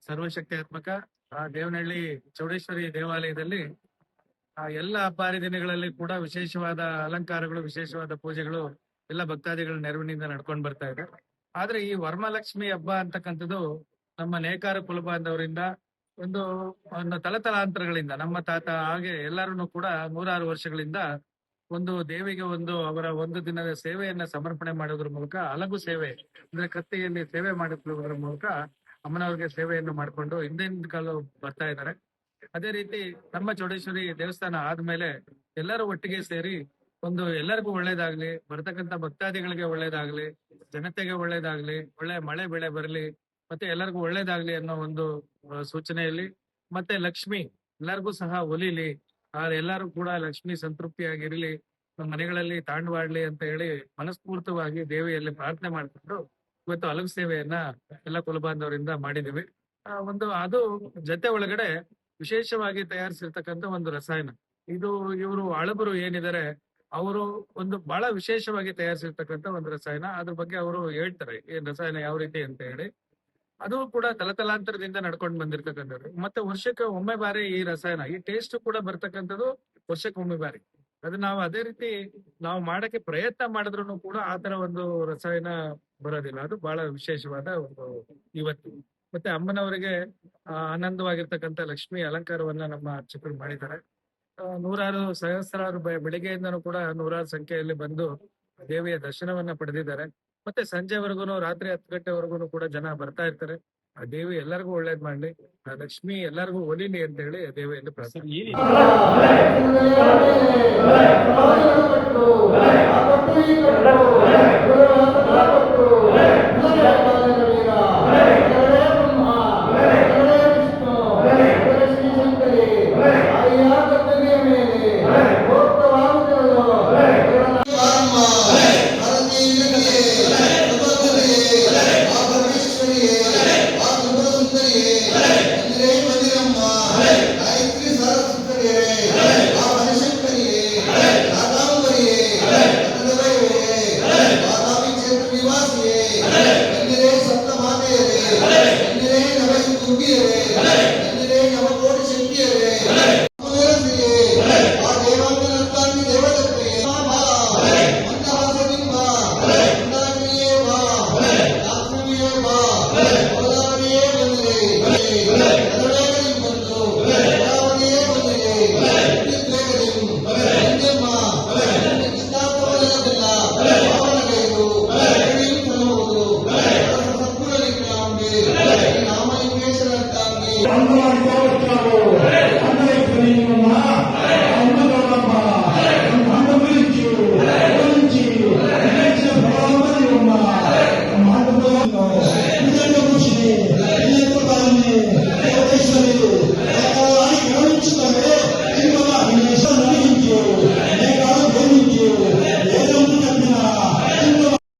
ಸರ್ವಶಕ್ತಿಯಾತ್ಮಕ ದೇವನಹಳ್ಳಿ ಚೌಡೇಶ್ವರಿ ದೇವಾಲಯದಲ್ಲಿ ಎಲ್ಲ ಹಬ್ಬ ಹರಿದಿನಗಳಲ್ಲಿ ಕೂಡ ವಿಶೇಷವಾದ ಅಲಂಕಾರಗಳು, ವಿಶೇಷವಾದ ಪೂಜೆಗಳು ಎಲ್ಲ ಭಕ್ತಾದಿಗಳ ನೆರವಿನಿಂದ ನಡ್ಕೊಂಡು ಬರ್ತಾ ಇದೆ. ಆದ್ರೆ ಈ ವರಮಹಾಲಕ್ಷ್ಮಿ ಹಬ್ಬ ಅಂತಕ್ಕಂಥದ್ದು ನಮ್ಮ ನೇಕಾರ ಕುಲಬಾಂಧವರಿಂದ ಒಂದು ತಲತಲಾಂತರಗಳಿಂದ ನಮ್ಮ ತಾತ ಹಾಗೆ ಎಲ್ಲರೂ ಕೂಡ 106 ವರ್ಷಗಳಿಂದ ಒಂದು ದೇವಿಗೆ ಅವರ ಒಂದು ದಿನದ ಸೇವೆಯನ್ನ ಸಮರ್ಪಣೆ ಮಾಡೋದ್ರ ಮೂಲಕ ಹಲಗು ಸೇವೆ ಅಂದ್ರೆ ಕತ್ತಿಯಲ್ಲಿ ಸೇವೆ ಮಾಡುವುದರ ಮೂಲಕ ಅಮ್ಮನವ್ರಿಗೆ ಸೇವೆಯನ್ನು ಮಾಡಿಕೊಂಡು ಹಿಂದಿನ ಕಾಲ ಬರ್ತಾ ಇದ್ದಾರೆ. ಅದೇ ರೀತಿ ನಮ್ಮ ಚೌಡೇಶ್ವರಿ ದೇವಸ್ಥಾನ ಆದ್ಮೇಲೆ ಎಲ್ಲರೂ ಒಟ್ಟಿಗೆ ಸೇರಿ ಎಲ್ಲರಿಗೂ ಒಳ್ಳೇದಾಗ್ಲಿ, ಬರ್ತಕ್ಕಂಥ ಭಕ್ತಾದಿಗಳಿಗೆ ಒಳ್ಳೇದಾಗ್ಲಿ, ಜನತೆಗೆ ಒಳ್ಳೇದಾಗ್ಲಿ, ಒಳ್ಳೆ ಮಳೆ ಬೆಳೆ ಬರಲಿ, ಮತ್ತೆ ಎಲ್ಲರಿಗೂ ಒಳ್ಳೇದಾಗ್ಲಿ ಅನ್ನೋ ಒಂದು ಸೂಚನೆಯಲ್ಲಿ, ಮತ್ತೆ ಲಕ್ಷ್ಮಿ ಎಲ್ಲರಿಗೂ ಸಹ ಒಲಿಲಿ, ಎಲ್ಲರೂ ಕೂಡ ಲಕ್ಷ್ಮಿ ಸಂತೃಪ್ತಿಯಾಗಿರ್ಲಿ, ನಮ್ಮ ಮನೆಗಳಲ್ಲಿ ತಾಂಡವಾಡ್ಲಿ ಅಂತ ಹೇಳಿ ಮನಸ್ಫೂರ್ತವಾಗಿ ದೇವಿಯಲ್ಲಿ ಪ್ರಾರ್ಥನೆ ಮಾಡ್ಕೊಂಡು ಇವತ್ತು ಹಲವು ಸೇವೆಯನ್ನ ಎಲ್ಲ ಕುಲಬಾಂಧವರಿಂದ ಮಾಡಿದೀವಿ. ಅದು ಜೊತೆ ಒಳಗಡೆ ವಿಶೇಷವಾಗಿ ತಯಾರಿಸಿರ್ತಕ್ಕಂಥ ಒಂದು ರಸಾಯನ ಇದು. ಇವರು ಹಳಬರು ಏನಿದ್ದಾರೆ ಅವರು ಬಹಳ ವಿಶೇಷವಾಗಿ ತಯಾರಿಸಿರ್ತಕ್ಕಂಥ ಒಂದು ರಸಾಯನ. ಅದ್ರ ಬಗ್ಗೆ ಅವರು ಹೇಳ್ತಾರೆ ಏನ್ ರಸಾಯನ ಯಾವ ರೀತಿ ಅಂತ ಹೇಳಿ. ಅದು ಕೂಡ ತಲತಲಾಂತರದಿಂದ ನಡ್ಕೊಂಡು ಬಂದಿರ್ತಕ್ಕಂಥದ್ದು. ಮತ್ತೆ ವರ್ಷಕ್ಕೆ ಒಮ್ಮೆ ಬಾರಿ ಈ ರಸಾಯನ, ಈ ಟೇಸ್ಟ್ ಕೂಡ ಬರ್ತಕ್ಕಂಥದ್ದು ವರ್ಷಕ್ಕೆ ಒಮ್ಮೆ ಬಾರಿ. ಅದು ನಾವು ಅದೇ ರೀತಿ ನಾವು ಮಾಡಕ್ಕೆ ಪ್ರಯತ್ನ ಮಾಡಿದ್ರು ಕೂಡ ಆತರ ಒಂದು ರಸಾಯನ ಬರೋದಿಲ್ಲ. ಅದು ಬಹಳ ವಿಶೇಷವಾದ ಇವತ್ತು. ಮತ್ತೆ ಅಮ್ಮನವರಿಗೆ ಆನಂದವಾಗಿರ್ತಕ್ಕಂಥ ಲಕ್ಷ್ಮಿ ಅಲಂಕಾರವನ್ನ ನಮ್ಮ ಅರ್ಚಕರು ಮಾಡಿದ್ದಾರೆ. 106 ಸಹಸ್ರಾರು ಬೆಳಿಗ್ಗೆಯಿಂದನೂ ಕೂಡ 106 ಸಂಖ್ಯೆಯಲ್ಲಿ ಬಂದು ದೇವಿಯ ದರ್ಶನವನ್ನ ಪಡೆದಿದ್ದಾರೆ. ಮತ್ತೆ ಸಂಜೆವರೆಗೂ ರಾತ್ರಿ 10 ಗಂಟೆವರೆಗೂ ಕೂಡ ಜನ ಬರ್ತಾ ಇರ್ತಾರೆ. ಆ ದೇವಿ ಎಲ್ಲರಿಗೂ ಒಳ್ಳೇದ್ ಮಾಡ್ಲಿ, ಆ ಲಕ್ಷ್ಮಿ ಎಲ್ಲರಿಗೂ ಒಲಿಲಿ ಅಂತ ಹೇಳಿ ದೇವಿಯಲ್ಲಿ ಪ್ರಾರ್ಥನೆ.